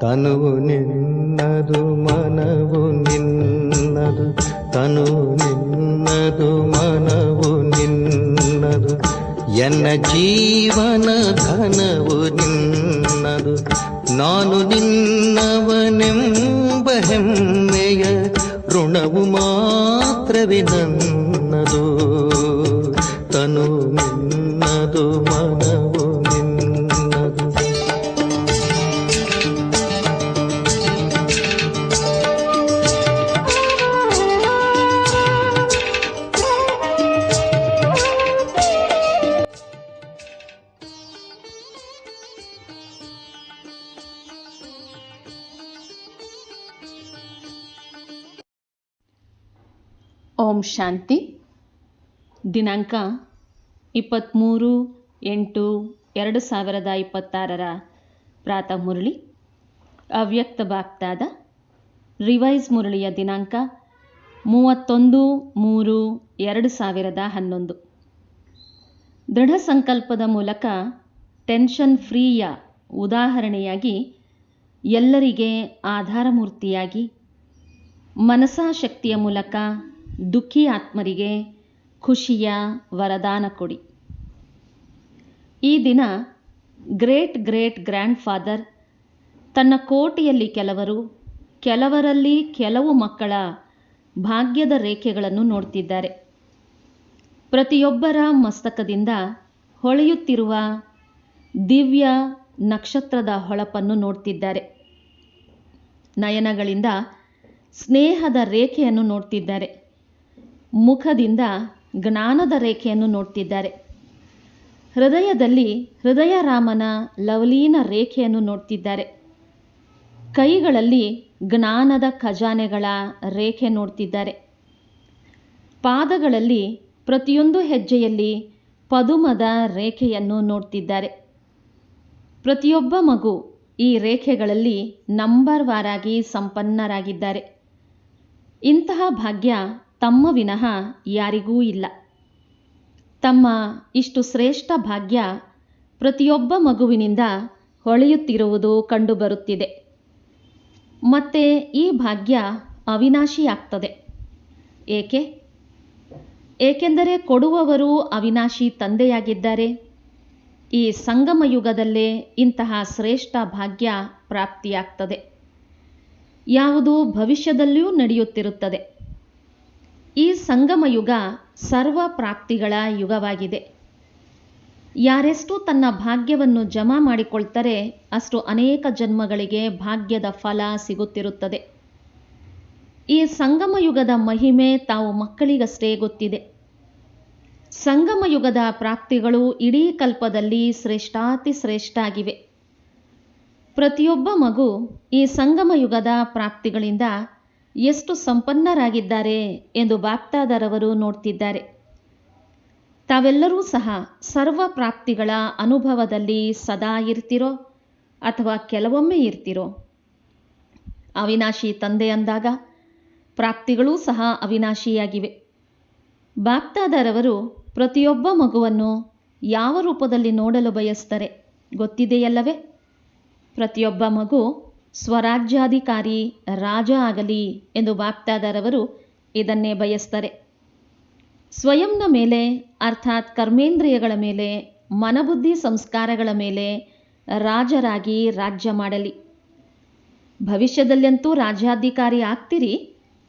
ತನುವು ನಿನ್ನದು ಮನವು ನಿನ್ನದು, ತನುವು ನಿನ್ನದು ಮನವು ನಿನ್ನದು, ಎನ್ನ ಜೀವನ ಧನವು ನಿನ್ನದು. ನಾನು ನಿನ್ನವನೆಂಬ ಹೆಮ್ಮೆಯ ಋಣವು ಮಾತ್ರವೇ ನನ್ನದು. ತನು ನಿನ್ನದು ಮನವು ನಿನ್ನದು. ಓಂ ಶಾಂತಿ. ದಿನಾಂಕ 23/8/2026 ಪ್ರಾತಃ ಮುರಳಿ. ಅವ್ಯಕ್ತ ಬಾಪ್ದಾದ ರಿವೈಸ್ ಮುರಳಿಯ ದಿನಾಂಕ 31/3/2011. ದೃಢ ಸಂಕಲ್ಪದ ಮೂಲಕ ಟೆನ್ಷನ್ ಫ್ರೀಯ ಉದಾಹರಣೆಯಾಗಿ ಎಲ್ಲರಿಗೆ ಆಧಾರಮೂರ್ತಿಯಾಗಿ ಮನಸಾಶಕ್ತಿಯ ಮೂಲಕ ದುಃಖಿ ಆತ್ಮರಿಗೆ ಖುಷಿಯ ವರದಾನ ಕೊಡಿ. ಈ ದಿನ ಗ್ರೇಟ್ ಗ್ರೇಟ್ ಗ್ರ್ಯಾಂಡ್ ಫಾದರ್ ತನ್ನ ಕೋಟಿಯಲ್ಲಿ ಕೆಲವರಲ್ಲಿ ಕೆಲವು ಮಕ್ಕಳ ಭಾಗ್ಯದ ರೇಖೆಗಳನ್ನು ನೋಡ್ತಿದ್ದಾರೆ. ಪ್ರತಿಯೊಬ್ಬರ ಮಸ್ತಕದಿಂದ ಹೊಳೆಯುತ್ತಿರುವ ದಿವ್ಯ ನಕ್ಷತ್ರದ ಹೊಳಪನ್ನು ನೋಡ್ತಿದ್ದಾರೆ. ನಯನಗಳಿಂದ ಸ್ನೇಹದ ರೇಖೆಯನ್ನು ನೋಡ್ತಿದ್ದಾರೆ. ಮುಖದಿಂದ ಜ್ಞಾನದ ರೇಖೆಯನ್ನು ನೋಡ್ತಿದ್ದಾರೆ. ಹೃದಯದಲ್ಲಿ ಹೃದಯರಾಮನ ಲವಲೀನ ರೇಖೆಯನ್ನು ನೋಡ್ತಿದ್ದಾರೆ. ಕೈಗಳಲ್ಲಿ ಜ್ಞಾನದ ಖಜಾನೆಗಳ ರೇಖೆ ನೋಡ್ತಿದ್ದಾರೆ. ಪಾದಗಳಲ್ಲಿ ಪ್ರತಿಯೊಂದು ಹೆಜ್ಜೆಯಲ್ಲಿ ಪದುಮದ ರೇಖೆಯನ್ನು ನೋಡ್ತಿದ್ದಾರೆ. ಪ್ರತಿಯೊಬ್ಬ ಮಗು ಈ ರೇಖೆಗಳಲ್ಲಿ ನಂಬರ್ ವಾರಾಗಿ ಸಂಪನ್ನರಾಗಿದ್ದಾರೆ. ಇಂತಹ ಭಾಗ್ಯ ತಮ್ಮ ವಿನಃ ಯಾರಿಗೂ ಇಲ್ಲ. ತಮ್ಮ ಇಷ್ಟು ಶ್ರೇಷ್ಠ ಭಾಗ್ಯ ಪ್ರತಿಯೊಬ್ಬ ಮಗುವಿನಿಂದ ಹೊಳೆಯುತ್ತಿರುವುದು ಕಂಡುಬರುತ್ತಿದೆ. ಮತ್ತೆ ಈ ಭಾಗ್ಯ ಅವಿನಾಶಿಯಾಗ್ತದೆ. ಏಕೆಂದರೆ ಕೊಡುವವರು ಅವಿನಾಶಿ ತಂದೆಯಾಗಿದ್ದಾರೆ. ಈ ಸಂಗಮ ಯುಗದಲ್ಲೇ ಇಂತಹ ಶ್ರೇಷ್ಠ ಭಾಗ್ಯ ಪ್ರಾಪ್ತಿಯಾಗ್ತದೆ. ಯಾವುದು ಭವಿಷ್ಯದಲ್ಲಿಯೂ ನಡೆಯುತ್ತಿರುತ್ತದೆ. ಈ ಸಂಗಮ ಯುಗ ಸರ್ವ ಪ್ರಾಪ್ತಿಗಳ ಯುಗವಾಗಿದೆ. ಯಾರೆಷ್ಟು ತನ್ನ ಭಾಗ್ಯವನ್ನು ಜಮಾ ಮಾಡಿಕೊಳ್ತಾರೆ ಅಷ್ಟು ಅನೇಕ ಜನ್ಮಗಳಿಗೆ ಭಾಗ್ಯದ ಫಲ ಸಿಗುತ್ತಿರುತ್ತದೆ. ಈ ಸಂಗಮ ಯುಗದ ಮಹಿಮೆ ತಾವು ಮಕ್ಕಳಿಗಷ್ಟೇ ಗೊತ್ತಿದೆ. ಸಂಗಮ ಯುಗದ ಪ್ರಾಪ್ತಿಗಳು ಇಡೀ ಕಲ್ಪದಲ್ಲಿ ಶ್ರೇಷ್ಠಾತಿ ಶ್ರೇಷ್ಠ ಆಗಿವೆ. ಪ್ರತಿಯೊಬ್ಬ ಮಗು ಈ ಸಂಗಮ ಯುಗದ ಪ್ರಾಪ್ತಿಗಳಿಂದ ಎಷ್ಟು ಸಂಪನ್ನರಾಗಿದ್ದಾರೆ ಎಂದು ಬಾಪ್ದಾದರವರು ನೋಡ್ತಿದ್ದಾರೆ. ತಾವೆಲ್ಲರೂ ಸಹ ಸರ್ವ ಪ್ರಾಪ್ತಿಗಳ ಅನುಭವದಲ್ಲಿ ಸದಾ ಇರ್ತಿರೋ ಅಥವಾ ಕೆಲವೊಮ್ಮೆ ಇರ್ತಿರೋ? ಅವಿನಾಶಿ ತಂದೆ ಅಂದಾಗ ಪ್ರಾಪ್ತಿಗಳೂ ಸಹ ಅವಿನಾಶಿಯಾಗಿವೆ. ಬಾಪ್ದಾದರವರು ಪ್ರತಿಯೊಬ್ಬ ಮಗುವನ್ನು ಯಾವ ರೂಪದಲ್ಲಿ ನೋಡಲು ಬಯಸ್ತಾರೆ ಗೊತ್ತಿದೆಯಲ್ಲವೇ? ಪ್ರತಿಯೊಬ್ಬ ಮಗು ಸ್ವರಾಜ್ಯಾಧಿಕಾರಿ ರಾಜ ಆಗಲಿ ಎಂದು ಬಾಪ್ದಾದರವರು ಇದನ್ನೇ ಬಯಸ್ತಾರೆ. ಸ್ವಯಂನ ಮೇಲೆ ಅರ್ಥಾತ್ ಕರ್ಮೇಂದ್ರಿಯಗಳ ಮೇಲೆ, ಮನಬುದ್ಧಿ ಸಂಸ್ಕಾರಗಳ ಮೇಲೆ ರಾಜರಾಗಿ ರಾಜ್ಯ ಮಾಡಲಿ. ಭವಿಷ್ಯದಲ್ಲಂತೂ ರಾಜ್ಯಾಧಿಕಾರಿ ಆಗ್ತೀರಿ,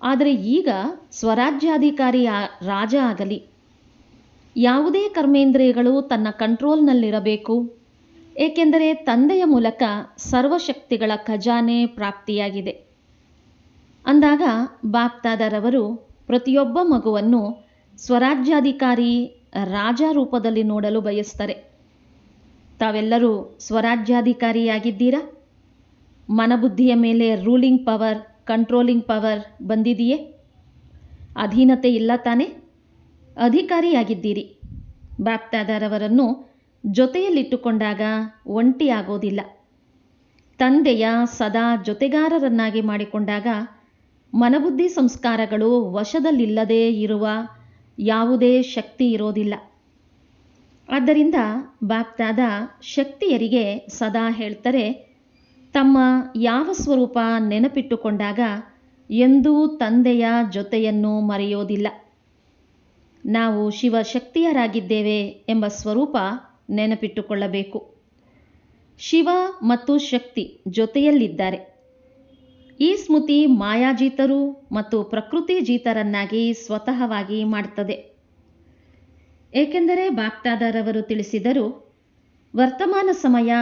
ಆದರೆ ಈಗ ಸ್ವರಾಜ್ಯಾಧಿಕಾರಿ ರಾಜ ಆಗಲಿ. ಯಾವುದೇ ಕರ್ಮೇಂದ್ರಿಯಗಳು ತನ್ನ ಕಂಟ್ರೋಲ್ನಲ್ಲಿರಬೇಕು. ಏಕೆಂದರೆ ತಂದೆಯ ಮೂಲಕ ಸರ್ವಶಕ್ತಿಗಳ ಖಜಾನೆ ಪ್ರಾಪ್ತಿಯಾಗಿದೆ. ಅಂದಾಗ ಬಾಪ್ದಾದರವರು ಪ್ರತಿಯೊಬ್ಬ ಮಗುವನ್ನು ಸ್ವರಾಜ್ಯಾಧಿಕಾರಿ ರಾಜ ರೂಪದಲ್ಲಿ ನೋಡಲು ಬಯಸ್ತಾರೆ. ತಾವೆಲ್ಲರೂ ಸ್ವರಾಜ್ಯಾಧಿಕಾರಿಯಾಗಿದ್ದೀರಾ? ಮನಬುದ್ಧಿಯ ಮೇಲೆ ರೂಲಿಂಗ್ ಪವರ್, ಕಂಟ್ರೋಲಿಂಗ್ ಪವರ್ ಬಂದಿದೆಯೇ? ಅಧೀನತೆ ಇಲ್ಲ ತಾನೆ? ಅಧಿಕಾರಿಯಾಗಿದ್ದೀರಿ. ಬಾಪ್ದಾದರವರನ್ನು ಜೊತೆಯಲ್ಲಿಟ್ಟುಕೊಂಡಾಗ ಒಂಟಿಯಾಗೋದಿಲ್ಲ. ತಂದೆಯ ಸದಾ ಜೊತೆಗಾರರನ್ನಾಗಿ ಮಾಡಿಕೊಂಡಾಗ ಮನಬುದ್ಧಿ ಸಂಸ್ಕಾರಗಳು ವಶದಲ್ಲಿಲ್ಲದೇ ಇರುವ ಯಾವುದೇ ಶಕ್ತಿ ಇರೋದಿಲ್ಲ. ಆದ್ದರಿಂದ ಬಾಪ್ದಾದ ಶಕ್ತಿಯರಿಗೆ ಸದಾ ಹೇಳ್ತಾರೆ, ತಮ್ಮ ಯಾವ ಸ್ವರೂಪ ನೆನಪಿಟ್ಟುಕೊಂಡಾಗ ಎಂದೂ ತಂದೆಯ ಜೊತೆಯನ್ನು ಮರೆಯೋದಿಲ್ಲ. ನಾವು ಶಿವಶಕ್ತಿಯರಾಗಿದ್ದೇವೆ ಎಂಬ ಸ್ವರೂಪ ನೆನಪಿಟ್ಟುಕೊಳ್ಳಬೇಕು. ಶಿವ ಮತ್ತು ಶಕ್ತಿ ಜೊತೆಯಲ್ಲಿದ್ದಾರೆ. ಈ ಸ್ಮೃತಿ ಮಾಯಾಜೀತರು ಮತ್ತು ಪ್ರಕೃತಿ ಜೀತರನ್ನಾಗಿ ಸ್ವತಃವಾಗಿ ಮಾಡುತ್ತದೆ. ಏಕೆಂದರೆ ಬಾಪ್ದಾದರವರು ತಿಳಿಸಿದರು, ವರ್ತಮಾನ ಸಮಯ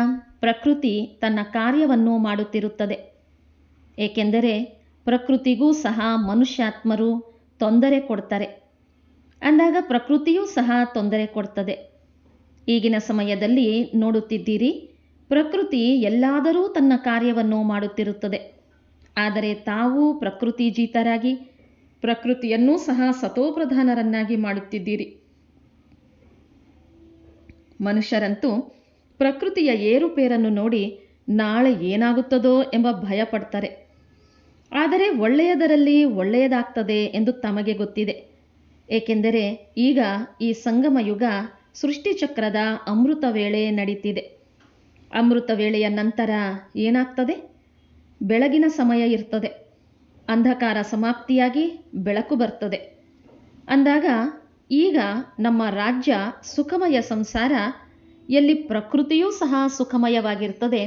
ಪ್ರಕೃತಿ ತನ್ನ ಕಾರ್ಯವನ್ನು ಮಾಡುತ್ತಿರುತ್ತದೆ. ಏಕೆಂದರೆ ಪ್ರಕೃತಿಗೂ ಸಹ ಮನುಷ್ಯಾತ್ಮರು ತೊಂದರೆ ಕೊಡ್ತಾರೆ. ಅಂದಾಗ ಪ್ರಕೃತಿಯೂ ಸಹ ತೊಂದರೆ ಕೊಡ್ತದೆ. ಈಗಿನ ಸಮಯದಲ್ಲಿ ನೋಡುತ್ತಿದ್ದೀರಿ, ಪ್ರಕೃತಿ ಎಲ್ಲಾದರೂ ತನ್ನ ಕಾರ್ಯವನ್ನು ಮಾಡುತ್ತಿರುತ್ತದೆ. ಆದರೆ ತಾವು ಪ್ರಕೃತಿ ಜೀತರಾಗಿ ಪ್ರಕೃತಿಯನ್ನೂ ಸಹ ಸತೋಪ್ರಧಾನರನ್ನಾಗಿ ಮಾಡುತ್ತಿದ್ದೀರಿ. ಮನುಷ್ಯರಂತೂ ಪ್ರಕೃತಿಯ ಏರುಪೇರನ್ನು ನೋಡಿ ನಾಳೆ ಏನಾಗುತ್ತದೋ ಎಂಬ ಭಯ ಪಡ್ತಾರೆ. ಆದರೆ ಒಳ್ಳೆಯದರಲ್ಲಿ ಒಳ್ಳೆಯದಾಗ್ತದೆ ಎಂದು ತಮಗೆ ಗೊತ್ತಿದೆ. ಏಕೆಂದರೆ ಈಗ ಈ ಸಂಗಮ ಯುಗ ಸೃಷ್ಟಿಚಕ್ರದ ಅಮೃತ ವೇಳೆ ನಡೀತಿದೆ. ಅಮೃತ ವೇಳೆಯ ನಂತರ ಏನಾಗ್ತದೆ? ಬೆಳಗಿನ ಸಮಯ ಇರ್ತದೆ. ಅಂಧಕಾರ ಸಮಾಪ್ತಿಯಾಗಿ ಬೆಳಕು ಬರ್ತದೆ. ಅಂದಾಗ ಈಗ ನಮ್ಮ ರಾಜ್ಯ ಸುಖಮಯ ಸಂಸಾರ, ಎಲ್ಲಿ ಪ್ರಕೃತಿಯೂ ಸಹ ಸುಖಮಯವಾಗಿರ್ತದೆ,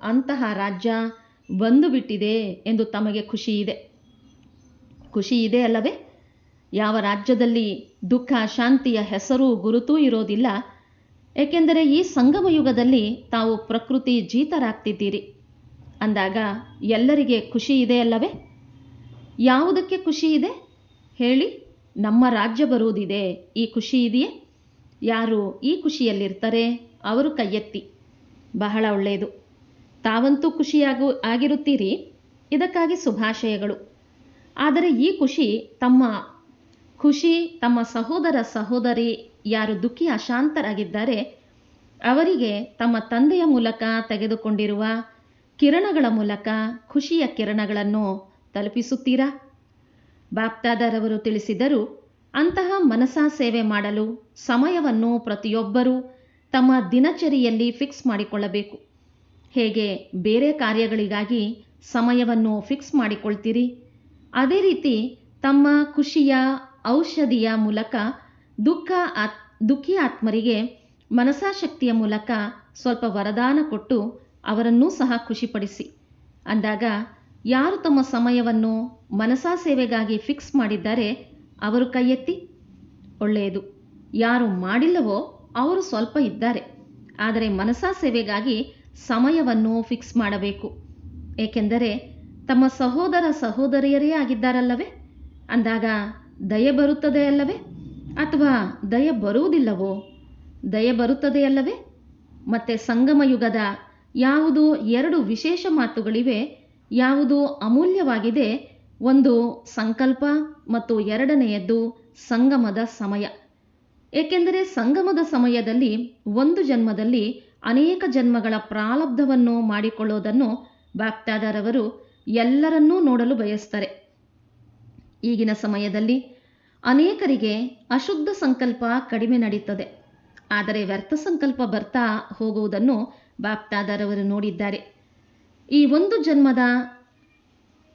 ಅಂತಹ ರಾಜ್ಯ ಬಂದು ಬಿಟ್ಟಿದೆ ಎಂದು ತಮಗೆ ಖುಷಿ ಇದೆ. ಖುಷಿ ಇದೆ ಅಲ್ಲವೇ? ಯಾವ ರಾಜ್ಯದಲ್ಲಿ ದುಃಖ ಶಾಂತಿಯ ಹೆಸರು ಗುರುತೂ ಇರೋದಿಲ್ಲ. ಏಕೆಂದರೆ ಈ ಸಂಗಮ ಯುಗದಲ್ಲಿ ತಾವು ಪ್ರಕೃತಿ ಜೀತರಾಗ್ತಿದ್ದೀರಿ. ಅಂದಾಗ ಎಲ್ಲರಿಗೆ ಖುಷಿ ಇದೆ ಅಲ್ಲವೇ? ಯಾವುದಕ್ಕೆ ಖುಷಿ ಇದೆ ಹೇಳಿ? ನಮ್ಮ ರಾಜ್ಯ ಬರುವುದಿದೆ, ಈ ಖುಷಿ ಇದೆಯೇ? ಯಾರು ಈ ಖುಷಿಯಲ್ಲಿರ್ತಾರೆ ಅವರು ಕೈ ಎತ್ತಿ. ಬಹಳ ಒಳ್ಳೆಯದು. ತಾವಂತೂ ಆಗಿರುತ್ತೀರಿ, ಇದಕ್ಕಾಗಿ ಶುಭಾಶಯಗಳು. ಆದರೆ ಈ ಖುಷಿ ತಮ್ಮ ಸಹೋದರ ಸಹೋದರಿ ಯಾರು ದುಃಖಿ ಅಶಾಂತರಾಗಿದ್ದಾರೆ ಅವರಿಗೆ ತಮ್ಮ ತಂದೆಯ ಮೂಲಕ ತೆಗೆದುಕೊಂಡಿರುವ ಕಿರಣಗಳ ಮೂಲಕ ಖುಷಿಯ ಕಿರಣಗಳನ್ನು ತಲುಪಿಸುತ್ತೀರಾ? ಬಾಪ್ದಾದರವರು ತಿಳಿಸಿದರು, ಅಂತಹ ಮನಸಾ ಸೇವೆ ಮಾಡಲು ಸಮಯವನ್ನು ಪ್ರತಿಯೊಬ್ಬರೂ ತಮ್ಮ ದಿನಚರಿಯಲ್ಲಿ ಫಿಕ್ಸ್ ಮಾಡಿಕೊಳ್ಳಬೇಕು. ಹೇಗೆ ಬೇರೆ ಕಾರ್ಯಗಳಿಗಾಗಿ ಸಮಯವನ್ನು ಫಿಕ್ಸ್ ಮಾಡಿಕೊಳ್ತೀರಿ, ಅದೇ ರೀತಿ ತಮ್ಮ ಖುಷಿಯ ಔಷಧಿಯ ಮೂಲಕ ದುಃಖಿ ಆತ್ಮರಿಗೆ ಮನಸಾಶಕ್ತಿಯ ಮೂಲಕ ಸ್ವಲ್ಪ ವರದಾನ ಕೊಟ್ಟು ಅವರನ್ನೂ ಸಹ ಖುಷಿಪಡಿಸಿ. ಅಂದಾಗ ಯಾರು ತಮ್ಮ ಸಮಯವನ್ನು ಮನಸಾ ಸೇವೆಗಾಗಿ ಫಿಕ್ಸ್ ಮಾಡಿದ್ದಾರೆ ಅವರು ಕೈ ಎತ್ತಿ. ಒಳ್ಳೆಯದು. ಯಾರು ಮಾಡಿಲ್ಲವೋ ಅವರು ಸ್ವಲ್ಪ ಇದ್ದಾರೆ. ಆದರೆ ಮನಸಾ ಸೇವೆಗಾಗಿ ಸಮಯವನ್ನು ಫಿಕ್ಸ್ ಮಾಡಬೇಕು. ಏಕೆಂದರೆ ತಮ್ಮ ಸಹೋದರ ಸಹೋದರಿಯರೇ ಆಗಿದ್ದಾರಲ್ಲವೇ? ಅಂದಾಗ ದಯೆ ಬರುತ್ತದೆ ಅಲ್ಲವೇ? ಅಥವಾ ದಯೆ ಬರುವುದಿಲ್ಲವೋ? ದಯೆ ಬರುತ್ತದೆಯಲ್ಲವೇ? ಮತ್ತೆ ಸಂಗಮ ಯುಗದ ಯಾವುದು 2 ವಿಶೇಷ ಮಾತುಗಳಿವೆ, ಯಾವುದು ಅಮೂಲ್ಯವಾಗಿದೆ. ಒಂದು ಸಂಕಲ್ಪ ಮತ್ತು ಎರಡನೆಯದ್ದು ಸಂಗಮದ ಸಮಯ. ಏಕೆಂದರೆ ಸಂಗಮದ ಸಮಯದಲ್ಲಿ ಒಂದು ಜನ್ಮದಲ್ಲಿ ಅನೇಕ ಜನ್ಮಗಳ ಪ್ರಾರಬ್ಧವನ್ನು ಮಾಡಿಕೊಳ್ಳೋದನ್ನು ಬಾಪ್ದಾದರವರು ಎಲ್ಲರನ್ನೂ ನೋಡಲು ಬಯಸ್ತಾರೆ. ಈಗಿನ ಸಮಯದಲ್ಲಿ ಅನೇಕರಿಗೆ ಅಶುದ್ಧ ಸಂಕಲ್ಪ ಕಡಿಮೆ ನಡೀತದೆ. ಆದರೆ ವ್ಯರ್ಥ ಸಂಕಲ್ಪ ಬರ್ತಾ ಹೋಗುವುದನ್ನು ಬಾಪ್ದಾದರವರು ನೋಡಿದ್ದಾರೆ. ಈ ಒಂದು ಜನ್ಮದ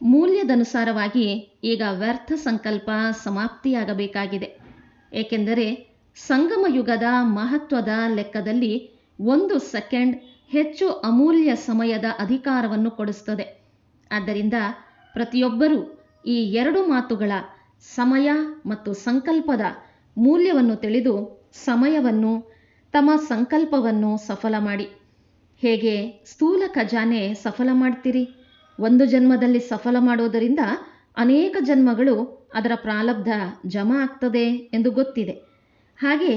ಮೂಲ್ಯದನುಸಾರವಾಗಿ ಈಗ ವ್ಯರ್ಥ ಸಂಕಲ್ಪ ಸಮಾಪ್ತಿಯಾಗಬೇಕಾಗಿದೆ. ಏಕೆಂದರೆ ಸಂಗಮ ಯುಗದ ಮಹತ್ವದ ಲೆಕ್ಕದಲ್ಲಿ 1 ಸೆಕೆಂಡ್ ಹೆಚ್ಚು ಅಮೂಲ್ಯ ಸಮಯದ ಅಧಿಕಾರವನ್ನು ಕೊಡಿಸುತ್ತದೆ. ಆದ್ದರಿಂದ ಪ್ರತಿಯೊಬ್ಬರೂ ಈ 2 ಮಾತುಗಳ ಸಮಯ ಮತ್ತು ಸಂಕಲ್ಪದ ಮೂಲ್ಯವನ್ನು ತಿಳಿದು ಸಮಯವನ್ನು ತಮ್ಮ ಸಂಕಲ್ಪವನ್ನು ಸಫಲ ಮಾಡಿ. ಹೇಗೆ ಸ್ಥೂಲ ಖಜಾನೆ ಸಫಲ ಮಾಡ್ತೀರಿ? ಒಂದು ಜನ್ಮದಲ್ಲಿ ಸಫಲ ಮಾಡೋದರಿಂದ ಅನೇಕ ಜನ್ಮಗಳು ಅದರ ಪ್ರಾರಬ್ಧ ಜಮಾ ಆಗ್ತದೆ ಎಂದು ಗೊತ್ತಿದೆ. ಹಾಗೆ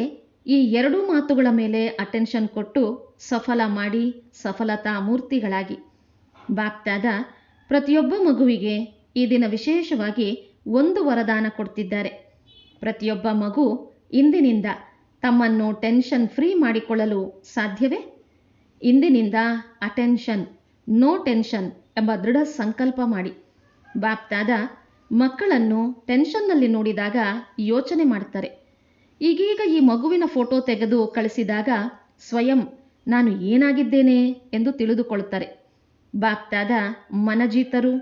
ಈ 2 ಮಾತುಗಳ ಮೇಲೆ ಅಟೆನ್ಷನ್ ಕೊಟ್ಟು ಸಫಲ ಮಾಡಿ ಸಫಲತಾ ಮೂರ್ತಿಗಳಾಗಿ. ಬಾಪ್ದಾದ ಪ್ರತಿಯೊಬ್ಬ ಮಗುವಿಗೆ ಈ ದಿನ ವಿಶೇಷವಾಗಿ ಒಂದು ವರದಾನ ಕೊಡ್ತಿದ್ದಾರೆ. ಪ್ರತಿಯೊಬ್ಬ ಮಗು ಇಂದಿನಿಂದ ತಮ್ಮನ್ನು ಟೆನ್ಷನ್ ಫ್ರೀ ಮಾಡಿಕೊಳ್ಳಲು ಸಾಧ್ಯವೇ? ಇಂದಿನಿಂದ ಅಟೆನ್ಷನ್, ನೋ ಟೆನ್ಷನ್ ಎಂಬ ದೃಢ ಸಂಕಲ್ಪ ಮಾಡಿ. ಬಾಪ್ದಾದ ಮಕ್ಕಳನ್ನು ಟೆನ್ಷನ್ನಲ್ಲಿ ನೋಡಿದಾಗ ಯೋಚನೆ ಮಾಡ್ತಾರೆ. ಈಗೀಗ ಈ ಮಗುವಿನ ಫೋಟೋ ತೆಗೆದು ಕಳಿಸಿದಾಗ ಸ್ವಯಂ ನಾನು ಏನಾಗಿದ್ದೇನೆ ಎಂದು ತಿಳಿದುಕೊಳ್ತಾರೆ. ಬಾಪ್ದಾದ ಮನಜೀತರು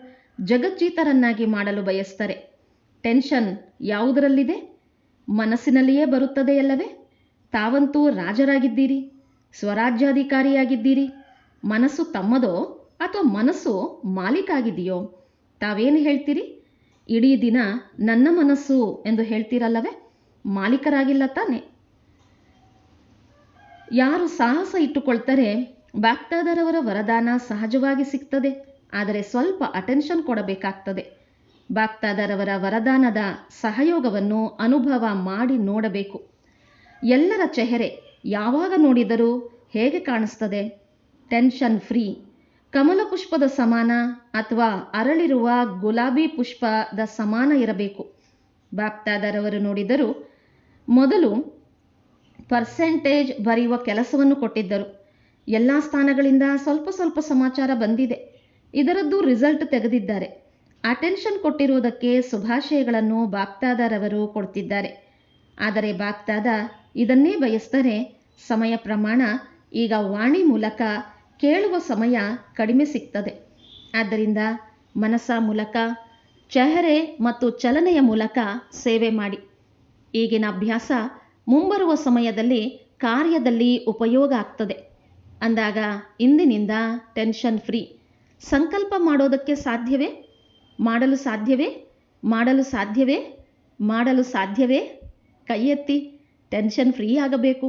ಜಗಜ್ಜೀತರನ್ನಾಗಿ ಮಾಡಲು ಬಯಸ್ತಾರೆ. ಟೆನ್ಷನ್ ಯಾವುದರಲ್ಲಿದೆ? ಮನಸ್ಸಿನಲ್ಲಿಯೇ ಬರುತ್ತದೆಯಲ್ಲವೇ? ತಾವಂತೂ ರಾಜರಾಗಿದ್ದೀರಿ, ಸ್ವರಾಜ್ಯಾಧಿಕಾರಿಯಾಗಿದ್ದೀರಿ. ಮನಸ್ಸು ತಮ್ಮದೋ ಅಥವಾ ಮನಸ್ಸು ಮಾಲೀಕಾಗಿದೆಯೋ? ತಾವೇನು ಹೇಳ್ತೀರಿ? ಇಡೀ ದಿನ ನನ್ನ ಮನಸ್ಸು ಎಂದು ಹೇಳ್ತೀರಲ್ಲವೇ? ಮಾಲೀಕರಾಗಿಲ್ಲ ತಾನೆ. ಯಾರು ಸಾಹಸ ಇಟ್ಟುಕೊಳ್ತಾರೆ, ಬಾಪ್ದಾದರವರ ವರದಾನ ಸಹಜವಾಗಿ ಸಿಗ್ತದೆ. ಆದರೆ ಸ್ವಲ್ಪ ಅಟೆನ್ಷನ್ ಕೊಡಬೇಕಾಗ್ತದೆ. ಬಾಪ್ದಾದರವರ ವರದಾನದ ಸಹಯೋಗವನ್ನು ಅನುಭವ ಮಾಡಿ ನೋಡಬೇಕು. ಎಲ್ಲರ ಚೆಹರೆ ಯಾವಾಗ ನೋಡಿದರೂ ಹೇಗೆ ಕಾಣಿಸ್ತದೆ? ಟೆನ್ಷನ್ ಫ್ರೀ, ಕಮಲ ಪುಷ್ಪದ ಸಮಾನ ಅಥವಾ ಅರಳಿರುವ ಗುಲಾಬಿ ಪುಷ್ಪದ ಸಮಾನ ಇರಬೇಕು. ಬಾಪ್ದಾದರವರು ನೋಡಿದರು, ಮೊದಲು ಪರ್ಸೆಂಟೇಜ್ ಬರೆಯುವ ಕೆಲಸವನ್ನು ಕೊಟ್ಟಿದ್ದರು. ಎಲ್ಲ ಸ್ಥಾನಗಳಿಂದ ಸ್ವಲ್ಪ ಸ್ವಲ್ಪ ಸಮಾಚಾರ ಬಂದಿದೆ. ಇದರದ್ದು ರಿಸಲ್ಟ್ ತೆಗೆದಿದ್ದಾರೆ. ಅಟೆನ್ಷನ್ ಕೊಟ್ಟಿರುವುದಕ್ಕೆ ಶುಭಾಶಯಗಳನ್ನು ಬಾಪ್ದಾದರವರು ಕೊಡ್ತಿದ್ದಾರೆ. ಆದರೆ ಬಾಪ್ದಾದ ಇದನ್ನೇ ಬಯಸ್ತಾರೆ. ಸಮಯ ಪ್ರಮಾಣ ಈಗ ವಾಣಿ ಮೂಲಕ ಕೇಳುವ ಸಮಯ ಕಡಿಮೆ ಸಿಗ್ತದೆ. ಆದ್ದರಿಂದ ಮನಸ್ಸ ಮೂಲಕ, ಚೆಹರೆ ಮತ್ತು ಚಲನೆಯ ಮೂಲಕ ಸೇವೆ ಮಾಡಿ. ಈಗಿನ ಅಭ್ಯಾಸ ಮುಂಬರುವ ಸಮಯದಲ್ಲಿ ಕಾರ್ಯದಲ್ಲಿ ಉಪಯೋಗ ಆಗ್ತದೆ. ಅಂದಾಗ ಇಂದಿನಿಂದ ಟೆನ್ಷನ್ ಫ್ರೀ. ಸಂಕಲ್ಪ ಮಾಡೋದಕ್ಕೆ ಸಾಧ್ಯವೇ? ಮಾಡಲು ಸಾಧ್ಯವೇ? ಮಾಡಲು ಸಾಧ್ಯವೇ? ಮಾಡಲು ಸಾಧ್ಯವೇ? ಕೈ ಎತ್ತಿ. ಟೆನ್ಷನ್ ಫ್ರೀ ಆಗಬೇಕು.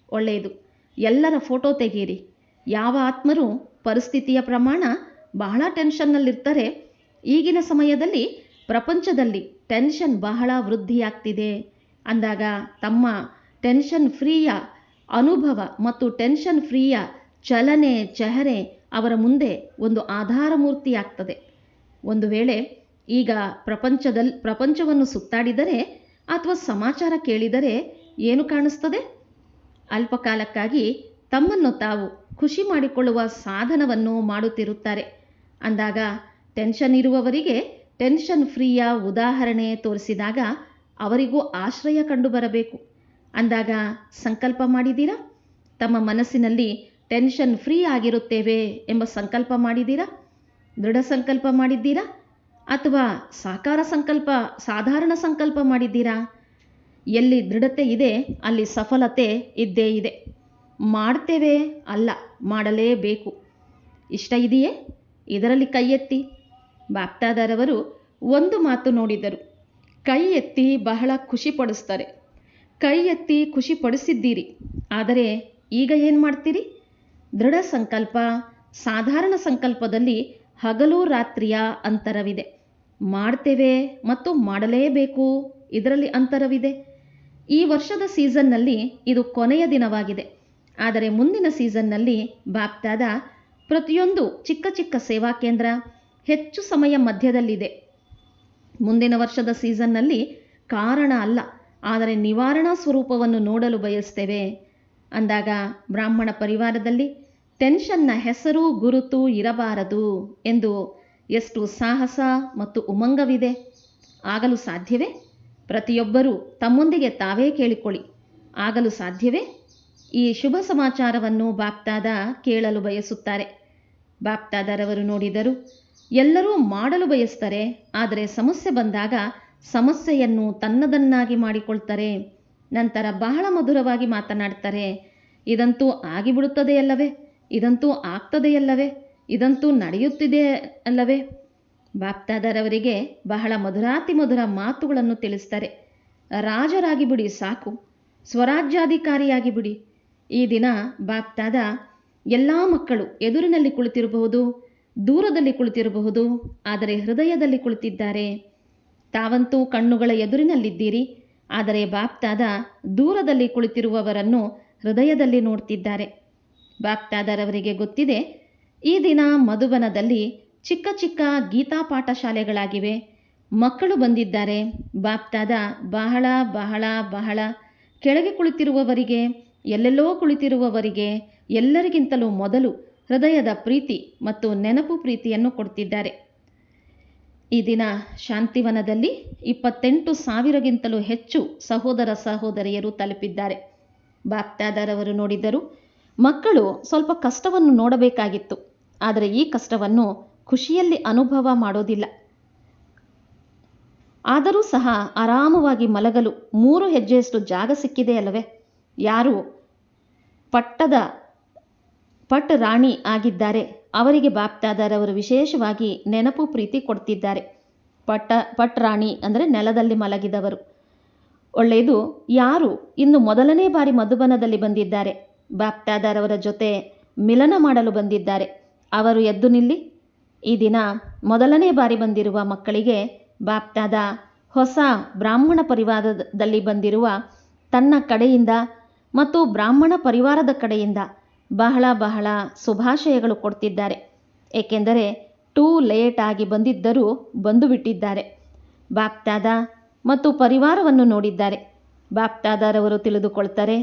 ಒಳ್ಳೆಯದು. ಎಲ್ಲರ ಫೋಟೋ ತೆಗೀರಿ. ಯಾವ ಆತ್ಮರು ಪರಿಸ್ಥಿತಿಯ ಪ್ರಮಾಣ ಬಹಳ ಟೆನ್ಷನ್ನಲ್ಲಿರ್ತಾರೆ. ಈಗಿನ ಸಮಯದಲ್ಲಿ ಪ್ರಪಂಚದಲ್ಲಿ ಟೆನ್ಷನ್ ಬಹಳ ವೃದ್ಧಿಯಾಗ್ತಿದೆ. ಅಂದಾಗ ತಮ್ಮ ಟೆನ್ಷನ್ ಫ್ರೀಯ ಅನುಭವ ಮತ್ತು ಟೆನ್ಷನ್ ಫ್ರೀಯ ಚಲನೆ, ಚೆಹರೆ ಅವರ ಮುಂದೆ ಒಂದು ಆಧಾರ ಮೂರ್ತಿಯಾಗ್ತದೆ. ಒಂದು ವೇಳೆ ಈಗ ಪ್ರಪಂಚವನ್ನು ಸುತ್ತಾಡಿದರೆ ಅಥವಾ ಸಮಾಚಾರ ಕೇಳಿದರೆ ಏನು ಕಾಣಿಸ್ತದೆ? ಅಲ್ಪಕಾಲಕ್ಕಾಗಿ ತಮ್ಮನ್ನು ತಾವು ಖುಷಿ ಮಾಡಿಕೊಳ್ಳುವ ಸಾಧನವನ್ನು ಮಾಡುತ್ತಿರುತ್ತಾರೆ. ಅಂದಾಗ ಟೆನ್ಷನ್ ಇರುವವರಿಗೆ ಟೆನ್ಷನ್ ಫ್ರೀಯ ಉದಾಹರಣೆ ತೋರಿಸಿದಾಗ ಅವರಿಗೂ ಆಶ್ರಯ ಕಂಡುಬರಬೇಕು. ಅಂದಾಗ ಸಂಕಲ್ಪ ಮಾಡಿದ್ದೀರಾ? ತಮ್ಮ ಮನಸ್ಸಿನಲ್ಲಿ ಟೆನ್ಷನ್ ಫ್ರೀ ಆಗಿರುತ್ತೇವೆ ಎಂಬ ಸಂಕಲ್ಪ ಮಾಡಿದ್ದೀರಾ? ದೃಢ ಸಂಕಲ್ಪ ಮಾಡಿದ್ದೀರಾ? ಅಥವಾ ಸಾಕಾರ ಸಂಕಲ್ಪ, ಸಾಧಾರಣ ಸಂಕಲ್ಪ ಮಾಡಿದ್ದೀರಾ? ಎಲ್ಲಿ ದೃಢತೆ ಇದೆ ಅಲ್ಲಿ ಸಫಲತೆ ಇದ್ದೇ ಇದೆ. ಮಾಡ್ತೇವೆ ಅಲ್ಲ, ಮಾಡಲೇಬೇಕು. ಇಷ್ಟ ಇದೆಯೇ? ಇದರಲ್ಲಿ ಕೈ ಎತ್ತಿ. ಬಾಪ್ದಾದರವರು ಒಂದು ಮಾತು ನೋಡಿದರು. ಕೈ ಎತ್ತಿ ಬಹಳ ಖುಷಿಪಡಿಸ್ತಾರೆ. ಕೈ ಎತ್ತಿ ಖುಷಿಪಡಿಸಿದ್ದೀರಿ. ಆದರೆ ಈಗ ಏನು ಮಾಡ್ತೀರಿ? ದೃಢ ಸಂಕಲ್ಪ, ಸಾಧಾರಣ ಸಂಕಲ್ಪದಲ್ಲಿ ಹಗಲು ರಾತ್ರಿಯ ಅಂತರವಿದೆ. ಮಾಡ್ತೇವೆ ಮತ್ತು ಮಾಡಲೇಬೇಕು, ಇದರಲ್ಲಿ ಅಂತರವಿದೆ. ಈ ವರ್ಷದ ಸೀಸನ್ನಲ್ಲಿ ಇದು ಕೊನೆಯ ದಿನವಾಗಿದೆ. ಆದರೆ ಮುಂದಿನ ಸೀಸನ್ನಲ್ಲಿ ಬಾಪ್ದಾದ ಪ್ರತಿಯೊಂದು ಚಿಕ್ಕ ಚಿಕ್ಕ ಸೇವಾ ಕೇಂದ್ರ ಹೆಚ್ಚು ಸಮಯ ಮಧ್ಯದಲ್ಲಿದೆ. ಮುಂದಿನ ವರ್ಷದ ಸೀಸನ್ನಲ್ಲಿ ಕಾರಣ ಅಲ್ಲ, ಆದರೆ ನಿವಾರಣಾ ಸ್ವರೂಪವನ್ನು ನೋಡಲು ಬಯಸ್ತೇವೆ. ಅಂದಾಗ ಬ್ರಾಹ್ಮಣ ಪರಿವಾರದಲ್ಲಿ ಟೆನ್ಷನ್ನ ಹೆಸರು ಗುರುತು ಇರಬಾರದು ಎಂದು ಎಷ್ಟು ಸಾಹಸ ಮತ್ತು ಉಮಂಗವಿದೆ. ಆಗಲು ಸಾಧ್ಯವೇ? ಪ್ರತಿಯೊಬ್ಬರೂ ತಮ್ಮೊಂದಿಗೆ ತಾವೇ ಕೇಳಿಕೊಳ್ಳಿ. ಆಗಲು ಸಾಧ್ಯವೇ? ಈ ಶುಭ ಸಮಾಚಾರವನ್ನು ಬಾಪ್ದಾದ ಕೇಳಲು ಬಯಸುತ್ತಾರೆ. ಬಾಪ್ದಾದರವರು ನೋಡಿದರು, ಎಲ್ಲರೂ ಮಾಡಲು ಬಯಸ್ತಾರೆ. ಆದರೆ ಸಮಸ್ಯೆ ಬಂದಾಗ ಸಮಸ್ಯೆಯನ್ನು ತನ್ನದನ್ನಾಗಿ ಮಾಡಿಕೊಳ್ತಾರೆ. ನಂತರ ಬಹಳ ಮಧುರವಾಗಿ ಮಾತನಾಡ್ತಾರೆ. ಇದಂತೂ ಆಗಿಬಿಡುತ್ತದೆಯಲ್ಲವೇ? ಇದಂತೂ ಆಗ್ತದೆಯಲ್ಲವೇ? ಇದಂತೂ ನಡೆಯುತ್ತಿದೆ ಅಲ್ಲವೇ? ಬಾಪ್ದಾದರವರಿಗೆ ಬಹಳ ಮಧುರಾತಿ ಮಧುರ ಮಾತುಗಳನ್ನು ತಿಳಿಸ್ತಾರೆ. ರಾಜರಾಗಿ ಬಿಡಿ ಸಾಕು, ಸ್ವರಾಜ್ಯಾಧಿಕಾರಿಯಾಗಿ ಬಿಡಿ. ಈ ದಿನ ಬಾಪ್ದಾದ ಎಲ್ಲ ಮಕ್ಕಳು ಎದುರಿನಲ್ಲಿ ಕುಳಿತಿರಬಹುದು, ದೂರದಲ್ಲಿ ಕುಳಿತಿರಬಹುದು, ಆದರೆ ಹೃದಯದಲ್ಲಿ ಕುಳಿತಿದ್ದಾರೆ. ತಾವಂತೂ ಕಣ್ಣುಗಳ ಎದುರಿನಲ್ಲಿದ್ದೀರಿ, ಆದರೆ ಬಾಪ್ದಾದ ದೂರದಲ್ಲಿ ಕುಳಿತಿರುವವರನ್ನು ಹೃದಯದಲ್ಲಿ ನೋಡ್ತಿದ್ದಾರೆ. ಬಾಪ್ದಾದರವರಿಗೆ ಗೊತ್ತಿದೆ, ಈ ದಿನ ಮಧುಬನದಲ್ಲಿ ಚಿಕ್ಕ ಚಿಕ್ಕ ಗೀತಾ ಪಾಠಶಾಲೆಗಳಾಗಿವೆ. ಮಕ್ಕಳು ಬಂದಿದ್ದಾರೆ. ಬಾಪ್ದಾದ ಬಹಳ ಬಹಳ ಬಹಳ ಕೆಳಗೆ ಕುಳಿತಿರುವವರಿಗೆ, ಎಲ್ಲೆಲ್ಲೋ ಕುಳಿತಿರುವವರಿಗೆ ಎಲ್ಲರಿಗಿಂತಲೂ ಮೊದಲು ಹೃದಯದ ಪ್ರೀತಿ ಮತ್ತು ನೆನಪು ಪ್ರೀತಿಯನ್ನು ಕೊಡ್ತಿದ್ದಾರೆ. ಈ ದಿನ ಶಾಂತಿವನದಲ್ಲಿ 28,000ಗಿಂತಲೂ ಹೆಚ್ಚು ಸಹೋದರ ಸಹೋದರಿಯರು ತಲುಪಿದ್ದಾರೆ. ಬಾಪ್ದಾದರವರು ನೋಡಿದರು, ಮಕ್ಕಳು ಸ್ವಲ್ಪ ಕಷ್ಟವನ್ನು ನೋಡಬೇಕಾಗಿತ್ತು. ಆದರೆ ಈ ಕಷ್ಟವನ್ನು ಖುಷಿಯಲ್ಲಿ ಅನುಭವ ಮಾಡೋದಿಲ್ಲ. ಆದರೂ ಸಹ ಆರಾಮವಾಗಿ ಮಲಗಲು 3 ಹೆಜ್ಜೆಯಷ್ಟು ಜಾಗ ಸಿಕ್ಕಿದೆಯಲ್ಲವೇ? ಯಾರು ಪಟ್ ರಾಣಿ ಆಗಿದ್ದಾರೆ ಅವರಿಗೆ ಬಾಪ್ದಾದರವರು ವಿಶೇಷವಾಗಿ ನೆನಪು ಪ್ರೀತಿ ಕೊಡ್ತಿದ್ದಾರೆ. ಪಟ್ ರಾಣಿ ಅಂದರೆ ನೆಲದಲ್ಲಿ ಮಲಗಿದವರು. ಒಳ್ಳೆಯದು. ಯಾರು ಇಂದು ಮೊದಲನೇ ಬಾರಿ ಮಧುಬನದಲ್ಲಿ ಬಂದಿದ್ದಾರೆ, ಬಾಪ್ದಾದರವರ ಜೊತೆ ಮಿಲನ ಮಾಡಲು ಬಂದಿದ್ದಾರೆ, ಅವರು ಎದ್ದು ನಿಲ್ಲಿ. ಈ ದಿನ ಮೊದಲನೇ ಬಾರಿ ಬಂದಿರುವ ಮಕ್ಕಳಿಗೆ ಬಾಪ್ದಾದ ಹೊಸ ಬ್ರಾಹ್ಮಣ ಪರಿವಾರದಲ್ಲಿ ಬಂದಿರುವ ತನ್ನ ಕಡೆಯಿಂದ ಮತ್ತು ಬ್ರಾಹ್ಮಣ ಪರಿವಾರದ ಕಡೆಯಿಂದ ಬಹಳ ಬಹಳ ಶುಭಾಶಯಗಳು ಕೊಡ್ತಿದ್ದಾರೆ. ಏಕೆಂದರೆ ಟೂ ಲೇಟ್ ಆಗಿ ಬಂದಿದ್ದರೂ ಬಂದು ಬಿಟ್ಟಿದ್ದಾರೆ. ಬಾಪ್ದಾದ ಮತ್ತು ಪರಿವಾರವನ್ನು ನೋಡಿದ್ದಾರೆ. ಬಾಪ್ದಾದರವರು ತಿಳಿದುಕೊಳ್ತಾರೆ,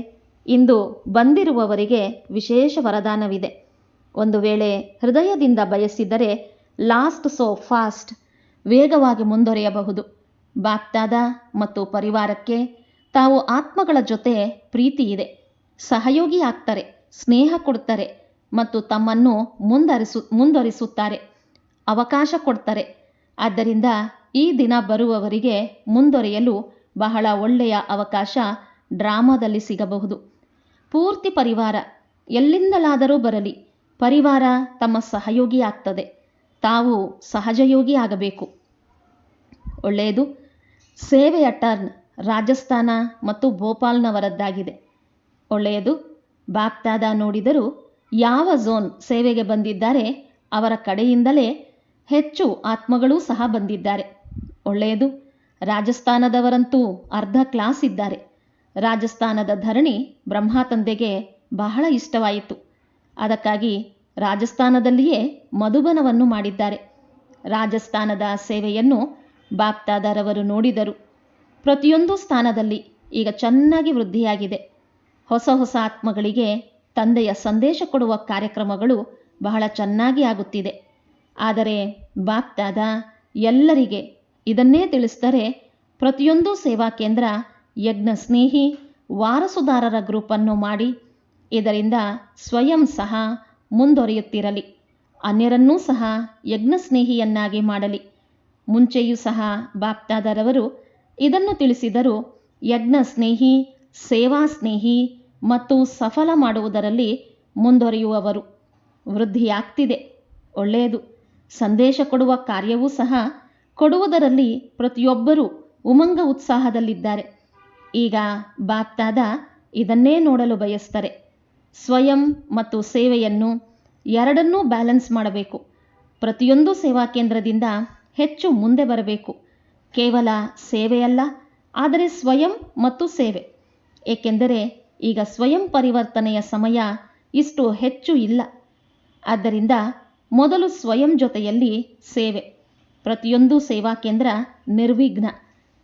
ಇಂದು ಬಂದಿರುವವರಿಗೆ ವಿಶೇಷ ವರದಾನವಿದೆ. ಒಂದು ವೇಳೆ ಹೃದಯದಿಂದ ಬಯಸಿದರೆ ಲಾಸ್ಟ್ ಸೋ ಫಾಸ್ಟ್, ವೇಗವಾಗಿ ಮುಂದುವರಿಯಬಹುದು. ಬಾಪ್ದಾದ ಮತ್ತು ಪರಿವಾರಕ್ಕೆ ತಾವು ಆತ್ಮಗಳ ಜೊತೆ ಪ್ರೀತಿ ಇದೆ, ಸಹಯೋಗಿ ಆಗ್ತಾರೆ, ಸ್ನೇಹ ಕೊಡ್ತಾರೆ ಮತ್ತು ತಮ್ಮನ್ನು ಮುಂದುವರಿಸುತ್ತಾರೆ, ಅವಕಾಶ ಕೊಡ್ತಾರೆ. ಆದ್ದರಿಂದ ಈ ದಿನ ಬರುವವರಿಗೆ ಮುಂದುವರಿಯಲು ಬಹಳ ಒಳ್ಳೆಯ ಅವಕಾಶ ಡ್ರಾಮಾದಲ್ಲಿ ಸಿಗಬಹುದು. ಪೂರ್ತಿ ಪರಿವಾರ ಎಲ್ಲಿಂದಲಾದರೂ ಬರಲಿ, ಪರಿವಾರ ತಮ್ಮ ಸಹಯೋಗಿ ಆಗ್ತದೆ. ತಾವು ಸಹಜಯೋಗಿ ಆಗಬೇಕು. ಒಳ್ಳೆಯದು. ಸೇವೆಯ ಟರ್ನ್ ರಾಜಸ್ಥಾನ ಮತ್ತು ಭೋಪಾಲ್ನವರದ್ದಾಗಿದೆ. ಒಳ್ಳೆಯದು. ಬಾಪ್ದಾದ ನೋಡಿದರೂ ಯಾವ ಝೋನ್ ಸೇವೆಗೆ ಬಂದಿದ್ದಾರೆ ಅವರ ಕಡೆಯಿಂದಲೇ ಹೆಚ್ಚು ಆತ್ಮಗಳೂ ಸಹ ಬಂದಿದ್ದಾರೆ. ಒಳ್ಳೆಯದು. ರಾಜಸ್ಥಾನದವರಂತೂ ಅರ್ಧ ಕ್ಲಾಸ್ ಇದ್ದಾರೆ. ರಾಜಸ್ಥಾನದ ಧರಣಿ ಬ್ರಹ್ಮ ತಂದೆಗೆ ಬಹಳ ಇಷ್ಟವಾಯಿತು. ಅದಕ್ಕಾಗಿ ರಾಜಸ್ಥಾನದಲ್ಲಿಯೇ ಮಧುಬನವನ್ನು ಮಾಡಿದ್ದಾರೆ. ರಾಜಸ್ಥಾನದ ಸೇವೆಯನ್ನು ಬಾಪ್ದಾದರವರು ನೋಡಿದರು. ಪ್ರತಿಯೊಂದು ಸ್ಥಾನದಲ್ಲಿ ಈಗ ಚೆನ್ನಾಗಿ ವೃದ್ಧಿಯಾಗಿದೆ. ಹೊಸ ಹೊಸ ಆತ್ಮಗಳಿಗೆ ತಂದೆಯ ಸಂದೇಶ ಕೊಡುವ ಕಾರ್ಯಕ್ರಮಗಳು ಬಹಳ ಚೆನ್ನಾಗಿ ಆಗುತ್ತಿದೆ. ಆದರೆ ಬಾಪ್ದಾದ ಎಲ್ಲರಿಗೆ ಇದನ್ನೇ ತಿಳಿಸ್ತಾರೆ, ಪ್ರತಿಯೊಂದು ಸೇವಾ ಕೇಂದ್ರ ಯಜ್ಞ ಸ್ನೇಹಿ ವಾರಸುದಾರರ ಗ್ರೂಪನ್ನು ಮಾಡಿ, ಇದರಿಂದ ಸ್ವಯಂ ಸಹ ಮುಂದುವರಿಯುತ್ತಿರಲಿ, ಅನ್ಯರನ್ನೂ ಸಹ ಯಜ್ಞ ಸ್ನೇಹಿಯನ್ನಾಗಿ ಮಾಡಲಿ. ಮುಂಚೆಯೂ ಸಹ ಬಾಪ್ದಾದರವರು ಇದನ್ನು ತಿಳಿಸಿದರು. ಯಜ್ಞ ಸ್ನೇಹಿ, ಸೇವಾ ಸ್ನೇಹಿ ಮತ್ತು ಸಫಲ ಮಾಡುವುದರಲ್ಲಿ ಮುಂದುವರಿಯುವವರು ವೃದ್ಧಿಯಾಗ್ತಿದೆ. ಒಳ್ಳೆಯದು. ಸಂದೇಶ ಕೊಡುವ ಕಾರ್ಯವೂ ಸಹ ಕೊಡುವುದರಲ್ಲಿ ಪ್ರತಿಯೊಬ್ಬರೂ ಉಮಂಗ ಉತ್ಸಾಹದಲ್ಲಿದ್ದಾರೆ. ಈಗ ಬಾಪ್ದಾದ ಇದನ್ನೇ ನೋಡಲು ಬಯಸ್ತಾರೆ. ಸ್ವಯಂ ಮತ್ತು ಸೇವೆಯನ್ನು ಎರಡನ್ನೂ ಬ್ಯಾಲೆನ್ಸ್ ಮಾಡಬೇಕು. ಪ್ರತಿಯೊಂದು ಸೇವಾ ಕೇಂದ್ರದಿಂದ ಹೆಚ್ಚು ಮುಂದೆ ಬರಬೇಕು. ಕೇವಲ ಸೇವೆಯಲ್ಲ, ಆದರೆ ಸ್ವಯಂ ಮತ್ತು ಸೇವೆ. ಏಕೆಂದರೆ ಈಗ ಸ್ವಯಂ ಪರಿವರ್ತನೆಯ ಸಮಯ ಇಷ್ಟು ಹೆಚ್ಚು ಇಲ್ಲ. ಆದ್ದರಿಂದ ಮೊದಲು ಸ್ವಯಂ ಜೊತೆಯಲ್ಲಿ ಸೇವೆ. ಪ್ರತಿಯೊಂದು ಸೇವಾ ಕೇಂದ್ರ ನಿರ್ವಿಘ್ನ,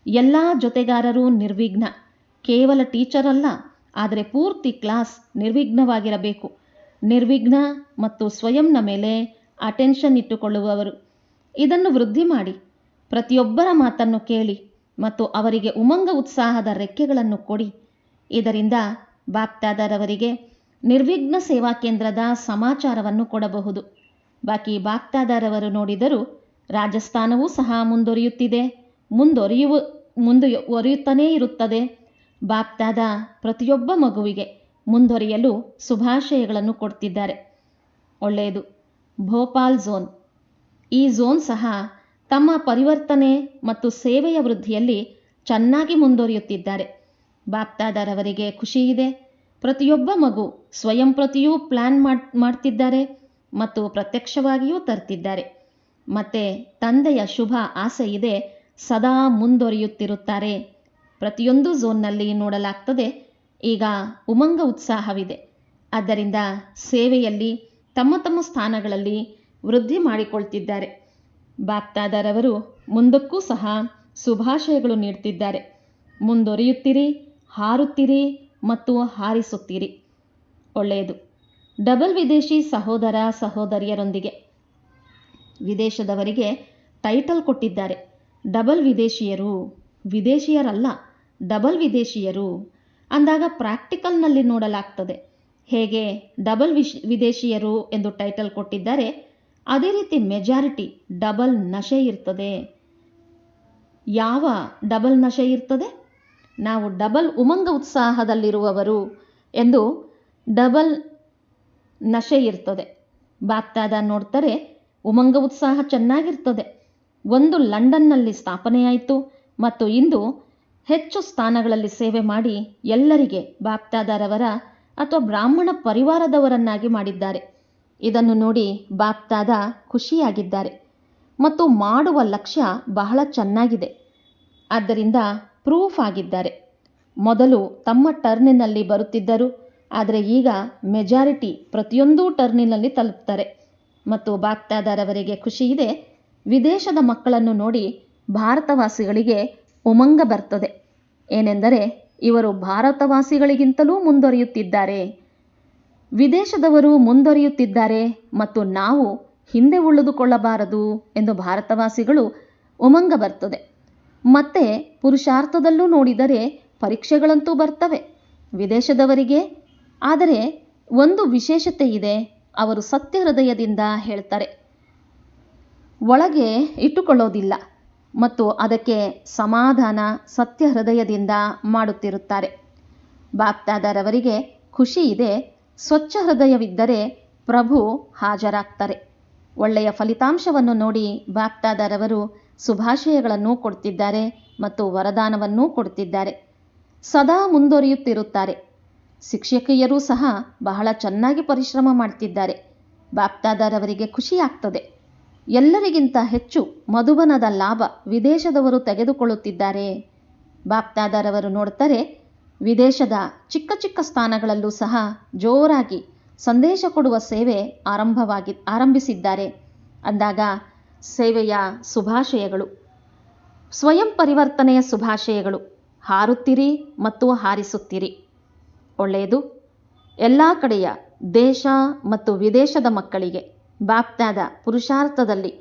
ಎಲ್ಲ ಜೊತೆಗಾರರೂ ನಿರ್ವಿಘ್ನ. ಕೇವಲ ಟೀಚರ್ ಅಲ್ಲ, ಆದರೆ ಪೂರ್ತಿ ಕ್ಲಾಸ್ ನಿರ್ವಿಘ್ನವಾಗಿರಬೇಕು. ನಿರ್ವಿಘ್ನ ಮತ್ತು ಸ್ವಯಂನ ಮೇಲೆ ಅಟೆನ್ಷನ್ ಇಟ್ಟುಕೊಳ್ಳುವವರು. ಇದನ್ನು ವೃದ್ಧಿ ಮಾಡಿ, ಪ್ರತಿಯೊಬ್ಬರ ಮಾತನ್ನು ಕೇಳಿ ಮತ್ತು ಅವರಿಗೆ ಉಮಂಗ ಉತ್ಸಾಹದ ರೆಕ್ಕೆಗಳನ್ನು ಕೊಡಿ. ಇದರಿಂದ ಬಾಪ್ದಾದರವರಿಗೆ ನಿರ್ವಿಘ್ನ ಸೇವಾ ಕೇಂದ್ರದ ಸಮಾಚಾರವನ್ನು ಕೊಡಬಹುದು. ಬಾಕಿ ಬಾಪ್ದಾದರವರು ನೋಡಿದರೂ ರಾಜಸ್ಥಾನವೂ ಸಹ ಮುಂದುವರಿಯುತ್ತಿದೆ, ಮುಂದುವರಿಯುತ್ತಲೇ ಇರುತ್ತದೆ. ಬಾಪ್ದಾದ ಪ್ರತಿಯೊಬ್ಬ ಮಗುವಿಗೆ ಮುಂದುವರಿಯಲು ಶುಭಾಶಯಗಳನ್ನು ಕೊಡ್ತಿದ್ದಾರೆ. ಒಳ್ಳೆಯದು. ಭೋಪಾಲ್ ಝೋನ್, ಈ ಝೋನ್ ಸಹ ತಮ್ಮ ಪರಿವರ್ತನೆ ಮತ್ತು ಸೇವೆಯ ವೃದ್ಧಿಯಲ್ಲಿ ಚೆನ್ನಾಗಿ ಮುಂದುವರಿಯುತ್ತಿದ್ದಾರೆ. ಬಾಪ್ದಾದರವರಿಗೆ ಖುಷಿಯಿದೆ. ಪ್ರತಿಯೊಬ್ಬ ಮಗು ಸ್ವಯಂ ಪ್ರತಿಯೂ ಪ್ಲ್ಯಾನ್ ಮಾಡ್ತಿದ್ದಾರೆ ಮತ್ತು ಪ್ರತ್ಯಕ್ಷವಾಗಿಯೂ ತರ್ತಿದ್ದಾರೆ. ಮತ್ತೆ ತಂದೆಯ ಶುಭ ಆಸೆ ಇದೆ, ಸದಾ ಮುಂದುವರಿಯುತ್ತಿರುತ್ತಾರೆ. ಪ್ರತಿಯೊಂದು ಝೋನ್ನಲ್ಲಿ ನೋಡಲಾಗ್ತದೆ. ಈಗ ಉಮಂಗ ಉತ್ಸಾಹವಿದೆ. ಆದ್ದರಿಂದ ಸೇವೆಯಲ್ಲಿ ತಮ್ಮ ತಮ್ಮ ಸ್ಥಾನಗಳಲ್ಲಿ ವೃದ್ಧಿ ಮಾಡಿಕೊಳ್ತಿದ್ದಾರೆ. ಬಾಪ್ದಾದರವರು ಮುಂದಕ್ಕೂ ಸಹ ಶುಭಾಶಯಗಳು ನೀಡ್ತಿದ್ದಾರೆ. ಮುಂದುವರಿಯುತ್ತೀರಿ, ಹಾರುತ್ತೀರಿ ಮತ್ತು ಹಾರಿಸುತ್ತೀರಿ. ಒಳ್ಳೆಯದು. ಡಬಲ್ ವಿದೇಶಿ ಸಹೋದರ ಸಹೋದರಿಯರೊಂದಿಗೆ ವಿದೇಶದವರಿಗೆ ಟೈಟಲ್ ಕೊಟ್ಟಿದ್ದಾರೆ. ಡಬಲ್ ವಿದೇಶಿಯರು, ವಿದೇಶಿಯರಲ್ಲ, ಡಬಲ್ ವಿದೇಶಿಯರು ಅಂದಾಗ ಪ್ರಾಕ್ಟಿಕಲ್ನಲ್ಲಿ ನೋಡಲಾಗ್ತದೆ. ಹೇಗೆ ಡಬಲ್ ವಿದೇಶಿಯರು ಎಂದು ಟೈಟಲ್ ಕೊಟ್ಟಿದ್ದಾರೆ, ಅದೇ ರೀತಿ ಮೆಜಾರಿಟಿ ಡಬಲ್ ನಶೆ ಇರ್ತದೆ. ಯಾವ ಡಬಲ್ ನಶೆ ಇರ್ತದೆ? ನಾವು ಡಬಲ್ ಉಮಂಗ ಉತ್ಸಾಹದಲ್ಲಿರುವವರು ಎಂದು ಡಬಲ್ ನಶೆ ಇರ್ತದೆ. ಬಾಪ್ದಾದ ನೋಡ್ತಾರೆ, ಉಮಂಗ ಉತ್ಸಾಹ ಚೆನ್ನಾಗಿರ್ತದೆ. ಒಂದು ಲಂಡನ್ನಲ್ಲಿ ಸ್ಥಾಪನೆಯಾಯಿತು ಮತ್ತು ಇಂದು ಹೆಚ್ಚು ಸ್ಥಾನಗಳಲ್ಲಿ ಸೇವೆ ಮಾಡಿ ಎಲ್ಲರಿಗೆ ಬಾಪ್ದಾದರವರ ಅಥವಾ ಬ್ರಾಹ್ಮಣ ಪರಿವಾರದವರನ್ನಾಗಿ ಮಾಡಿದ್ದಾರೆ. ಇದನ್ನು ನೋಡಿ ಬಾಪ್ದಾದ ಖುಷಿಯಾಗಿದ್ದಾರೆ ಮತ್ತು ಮಾಡುವ ಲಕ್ಷ್ಯ ಬಹಳ ಚೆನ್ನಾಗಿದೆ. ಆದ್ದರಿಂದ ಪ್ರೂಫ್ ಆಗಿದ್ದಾರೆ. ಮೊದಲು ತಮ್ಮ ಟರ್ನಿನಲ್ಲಿ ಬರುತ್ತಿದ್ದರು, ಆದರೆ ಈಗ ಮೆಜಾರಿಟಿ ಪ್ರತಿಯೊಂದು ಟರ್ನಿನಲ್ಲಿ ತಲುಪ್ತಾರೆ ಮತ್ತು ಬಾಪ್ದಾದರವರಿಗೆ ಖುಷಿ ಇದೆ. ವಿದೇಶದ ಮಕ್ಕಳನ್ನು ನೋಡಿ ಭಾರತವಾಸಿಗಳಿಗೆ ಉಮಂಗ ಬರ್ತದೆ. ಏನೆಂದರೆ ಇವರು ಭಾರತವಾಸಿಗಳಿಗಿಂತಲೂ ಮುಂದುವರಿಯುತ್ತಿದ್ದಾರೆ, ವಿದೇಶದವರು ಮುಂದುವರಿಯುತ್ತಿದ್ದಾರೆ ಮತ್ತು ನಾವು ಹಿಂದೆ ಉಳಿದುಕೊಳ್ಳಬಾರದು ಎಂದು ಭಾರತವಾಸಿಗಳು ಉಮಂಗ ಬರ್ತದೆ. ಮತ್ತೆ ಪುರುಷಾರ್ಥದಲ್ಲೂ ನೋಡಿದರೆ ಪರೀಕ್ಷೆಗಳಂತೂ ಬರ್ತವೆ ವಿದೇಶದವರಿಗೆ. ಆದರೆ ಒಂದು ವಿಶೇಷತೆ ಇದೆ, ಅವರು ಸತ್ಯ ಹೃದಯದಿಂದ ಹೇಳ್ತಾರೆ, ಒಳಗೆ ಇಟ್ಟುಕೊಳ್ಳೋದಿಲ್ಲ ಮತ್ತು ಅದಕ್ಕೆ ಸಮಾಧಾನ ಸತ್ಯ ಹೃದಯದಿಂದ ಮಾಡುತ್ತಿರುತ್ತಾರೆ. ಬಾಪ್ದಾದರವರಿಗೆ ಖುಷಿ ಇದೆ, ಸ್ವಚ್ಛ ಹೃದಯವಿದ್ದರೆ ಪ್ರಭು ಹಾಜರಾಗ್ತಾರೆ. ಒಳ್ಳೆಯ ಫಲಿತಾಂಶವನ್ನು ನೋಡಿ ಬಾಪ್ದಾದರವರು ಶುಭಾಶಯಗಳನ್ನು ಕೊಡ್ತಿದ್ದಾರೆ ಮತ್ತು ವರದಾನವನ್ನೂ ಕೊಡ್ತಿದ್ದಾರೆ. ಸದಾ ಮುಂದುವರಿಯುತ್ತಿರುತ್ತಾರೆ. ಶಿಕ್ಷಕಿಯರೂ ಸಹ ಬಹಳ ಚೆನ್ನಾಗಿ ಪರಿಶ್ರಮ ಮಾಡ್ತಿದ್ದಾರೆ. ಬಾಪ್ದಾದರವರಿಗೆ ಖುಷಿಯಾಗ್ತದೆ. ಎಲ್ಲರಿಗಿಂತ ಹೆಚ್ಚು ಮಧುಬನದ ಲಾಭ ವಿದೇಶದವರು ತೆಗೆದುಕೊಳ್ಳುತ್ತಿದ್ದಾರೆ. ಬಾಪ್ದಾದರವರು ನೋಡ್ತಾರೆ, ವಿದೇಶದ ಚಿಕ್ಕ ಚಿಕ್ಕ ಸ್ಥಾನಗಳಲ್ಲೂ ಸಹ ಜೋರಾಗಿ ಸಂದೇಶ ಕೊಡುವ ಸೇವೆ ಆರಂಭಿಸಿದ್ದಾರೆ. ಅಂದಾಗ ಸೇವೆಯ ಶುಭಾಶಯಗಳು, ಸ್ವಯಂ ಪರಿವರ್ತನೆಯ ಶುಭಾಶಯಗಳು. ಹಾರುತ್ತಿರಿ ಮತ್ತು ಹಾರಿಸುತ್ತಿರಿ. ಒಳ್ಳೆಯದು. ಎಲ್ಲ ಕಡೆಯ ದೇಶ ಮತ್ತು ವಿದೇಶದ ಮಕ್ಕಳಿಗೆ ಬಾಪ್ದಾದ ಪುರುಷಾರ್ಥದಲ್ಲಿ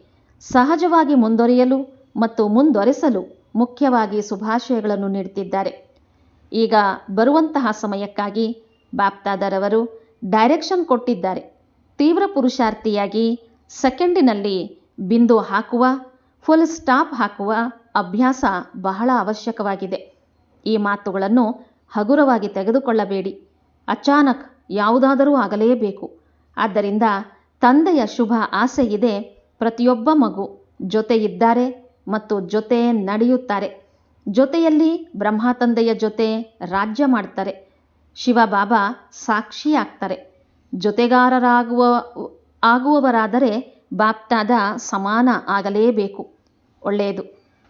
ಸಹಜವಾಗಿ ಮುಂದುವರಿಯಲು ಮತ್ತು ಮುಂದುವರೆಸಲು ಮುಖ್ಯವಾಗಿ ಶುಭಾಶಯಗಳನ್ನು ನೀಡುತ್ತಿದ್ದಾರೆ. ಈಗ ಬರುವಂತಹ ಸಮಯಕ್ಕಾಗಿ ಬಾಪ್ದಾದರವರು ಡೈರೆಕ್ಷನ್ ಕೊಟ್ಟಿದ್ದಾರೆ. ತೀವ್ರ ಪುರುಷಾರ್ಥಿಯಾಗಿ ಸೆಕೆಂಡಿನಲ್ಲಿ ಬಿಂದು ಹಾಕುವ, ಫುಲ್ ಸ್ಟಾಪ್ ಹಾಕುವ ಅಭ್ಯಾಸ ಬಹಳ ಅವಶ್ಯಕವಾಗಿದೆ. ಈ ಮಾತುಗಳನ್ನು ಹಗುರವಾಗಿ ತೆಗೆದುಕೊಳ್ಳಬೇಡಿ. ಅಚಾನಕ್ ಯಾವುದಾದರೂ ಆಗಲೇಬೇಕು. ಆದ್ದರಿಂದ ತಂದೆಯ ಶುಭ ಆಸೆ ಇದೆ. ಪ್ರತಿಯೊಬ್ಬ ಮಗು ಜೊತೆ ಇದ್ದಾರೆ ಮತ್ತು ಜೊತೆ ನಡೆಯುತ್ತಾರೆ. ಜೊತೆಯಲ್ಲಿ ಬ್ರಹ್ಮ ತಂದೆಯ ಜೊತೆ ರಾಜ್ಯ ಮಾಡ್ತಾರೆ. ಶಿವಬಾಬಾ ಸಾಕ್ಷಿಯಾಗ್ತಾರೆ. ಆಗುವವರಾದರೆ ಬಾಪ್ದಾದ ಸಮಾನ ಆಗಲೇಬೇಕು. ಒಳ್ಳೆಯದು.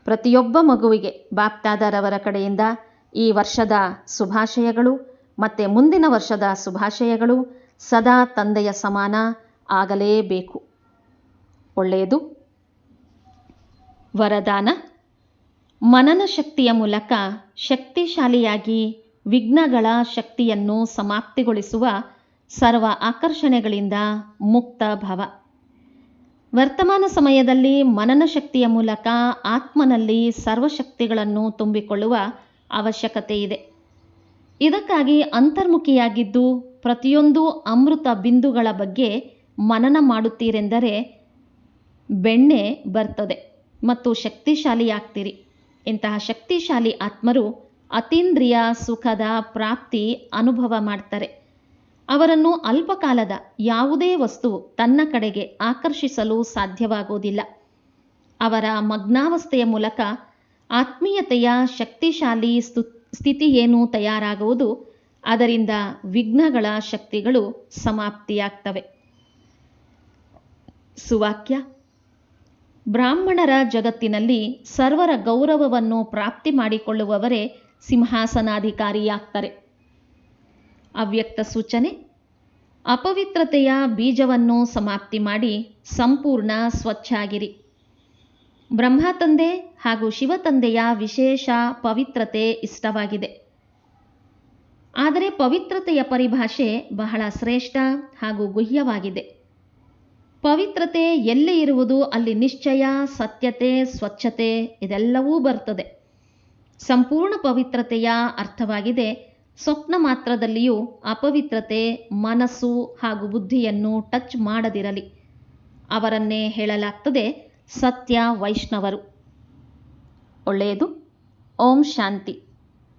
ಪ್ರತಿಯೊಬ್ಬ ಮಗುವಿಗೆ ಬಾಪ್ದಾದರವರ ಕಡೆಯಿಂದ ಈ ವರ್ಷದ ಶುಭಾಶಯಗಳು ಮತ್ತು ಮುಂದಿನ ವರ್ಷದ ಶುಭಾಶಯಗಳು. ಸದಾ ತಂದೆಯ ಸಮಾನ ಆಗಲೇಬೇಕು. ಒಳ್ಳೆಯದು. ವರದಾನ: ಮನನ ಶಕ್ತಿಯ ಮೂಲಕ ಶಕ್ತಿಶಾಲಿಯಾಗಿ ವಿಘ್ನಗಳ ಶಕ್ತಿಯನ್ನು ಸಮಾಪ್ತಿಗೊಳಿಸುವ ಸರ್ವ ಆಕರ್ಷಣೆಗಳಿಂದ ಮುಕ್ತ ಭವ. ವರ್ತಮಾನ ಸಮಯದಲ್ಲಿ ಮನನ ಶಕ್ತಿಯ ಮೂಲಕ ಆತ್ಮನಲ್ಲಿ ಸರ್ವಶಕ್ತಿಗಳನ್ನು ತುಂಬಿಕೊಳ್ಳುವ ಅವಶ್ಯಕತೆ ಇದೆ. ಇದಕ್ಕಾಗಿ ಅಂತರ್ಮುಖಿಯಾಗಿದ್ದು ಪ್ರತಿಯೊಂದು ಅಮೃತ ಬಿಂದುಗಳ ಬಗ್ಗೆ ಮನನ ಮಾಡುತ್ತೀರೆಂದರೆ ಬೆಣ್ಣೆ ಬರ್ತದೆ ಮತ್ತು ಶಕ್ತಿಶಾಲಿಯಾಗ್ತೀರಿ. ಇಂತಹ ಶಕ್ತಿಶಾಲಿ ಆತ್ಮರು ಅತೀಂದ್ರಿಯ ಸುಖದ ಪ್ರಾಪ್ತಿ ಅನುಭವ ಮಾಡ್ತಾರೆ. ಅವರನ್ನು ಅಲ್ಪಕಾಲದ ಯಾವುದೇ ವಸ್ತು ತನ್ನ ಕಡೆಗೆ ಆಕರ್ಷಿಸಲು ಸಾಧ್ಯವಾಗುವುದಿಲ್ಲ. ಅವರ ಮಗ್ನಾವಸ್ಥೆಯ ಮೂಲಕ ಆತ್ಮೀಯತೆಯ ಶಕ್ತಿಶಾಲಿ ಸ್ಥಿತಿ ಏನು ತಯಾರಾಗುವುದು, ಅದರಿಂದ ವಿಘ್ನಗಳ ಶಕ್ತಿಗಳು ಸಮಾಪ್ತಿಯಾಗ್ತವೆ. ಸುವಾಕ್ಯ: ಬ್ರಾಹ್ಮಣರ ಜಗತ್ತಿನಲ್ಲಿ ಸರ್ವರ ಗೌರವವನ್ನು ಪ್ರಾಪ್ತಿ ಮಾಡಿಕೊಳ್ಳುವವರೇ ಸಿಂಹಾಸನಾಧಿಕಾರಿಯಾಗ್ತಾರೆ. ಅವ್ಯಕ್ತ ಸೂಚನೆ: ಅಪವಿತ್ರತೆಯ ಬೀಜವನ್ನು ಸಮಾಪ್ತಿ ಮಾಡಿ ಸಂಪೂರ್ಣ ಸ್ವಚ್ಛ ಆಗಿರಿ. ಬ್ರಹ್ಮ ತಂದೆ ಹಾಗೂ ಶಿವತಂದೆಯ ವಿಶೇಷ ಪವಿತ್ರತೆ ಇಷ್ಟವಾಗಿದೆ. ಆದರೆ ಪವಿತ್ರತೆಯ ಪರಿಭಾಷೆ ಬಹಳ ಶ್ರೇಷ್ಠ ಹಾಗೂ ಗುಹ್ಯವಾಗಿದೆ. ಪವಿತ್ರತೆ ಎಲ್ಲಿ ಇರುವುದು ಅಲ್ಲಿ ನಿಶ್ಚಯ, ಸತ್ಯತೆ, ಸ್ವಚ್ಛತೆ ಇದೆಲ್ಲವೂ ಬರ್ತದೆ. ಸಂಪೂರ್ಣ ಪವಿತ್ರತೆಯ ಅರ್ಥವಾಗಿದೆ ಸ್ವಪ್ನ ಮಾತ್ರದಲ್ಲಿಯೂ ಅಪವಿತ್ರತೆ ಮನಸ್ಸು ಹಾಗೂ ಬುದ್ಧಿಯನ್ನು ಟಚ್ ಮಾಡದಿರಲಿ. ಅವರನ್ನೇ ಹೇಳಲಾಗ್ತದೆ ಸತ್ಯ ವೈಷ್ಣವರು. ಒಳ್ಳೆಯದು. ಓಂ ಶಾಂತಿ.